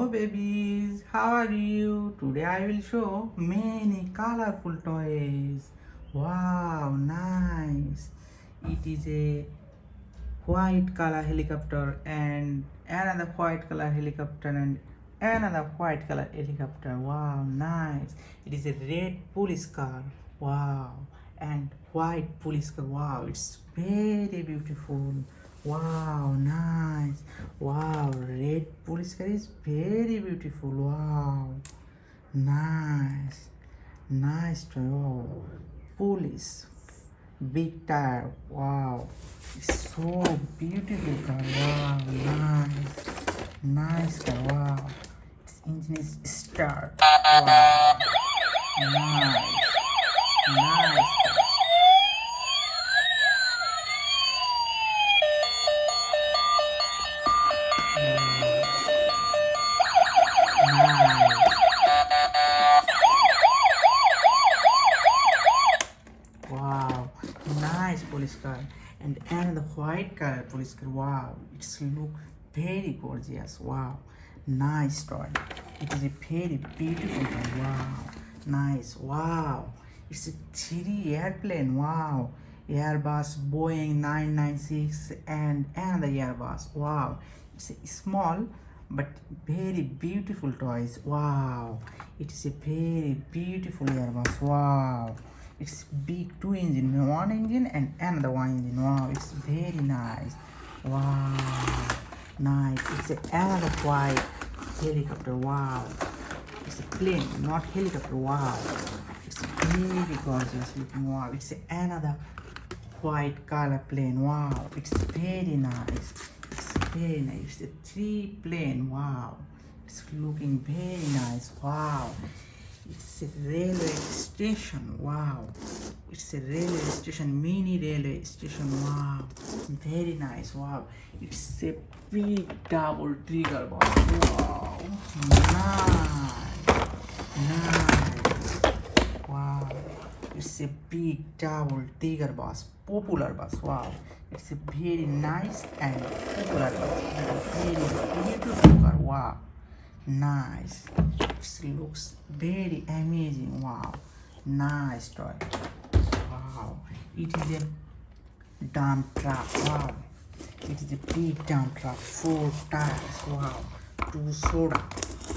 Hello babies, how are you? Today I will show many colorful toys. Wow, nice. It is a white color helicopter and another white color helicopter and another white color helicopter. Wow, nice. It is a red police car. Wow, and white police car. Wow, it's very beautiful. Wow, nice. Wow, red police car is very beautiful. Wow, nice. Nice toy. Wow, police big tire. Wow, it's so beautiful car. Wow, nice. Nice car. Wow, its engine is start. Wow, nice. Nice car. Nice. Wow, nice police car and another white color police car. Wow, it's look very gorgeous. Wow, nice toy. It is a very beautiful toy. Wow, nice. Wow, it's a 3D airplane. Wow, Airbus Boeing 996 and another Airbus. Wow, it's a small but very beautiful toys. Wow, it is a very beautiful Airbus. Wow, it's big two engine, one engine and another one engine. Wow, it's very nice. Wow, nice. It's another white helicopter. Wow, it's a plane, not helicopter. Wow, it's very gorgeous looking. Wow, it's another white color plane. Wow, it's very nice. It's very nice. It's a three plane. Wow, it's looking very nice. Wow, it's a railway station. Wow, it's a railway station, mini railway station. Wow, very nice. Wow, it's a big double trigger box. Wow, nice. Nice. Wow, it's a big double trigger bus, popular bus. Wow, it's a very nice and popular bus. Very beautiful car. Wow, nice. It looks very amazing. Wow, nice toy. Wow, it is a dump truck. Wow, it is a big dump truck, 4 tires. Wow, 2 soda.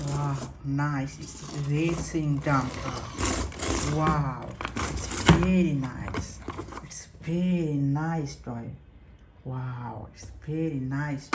Wow, nice. It's a racing dump truck. Wow, it's very nice. It's very nice toy. Wow, it's very nice.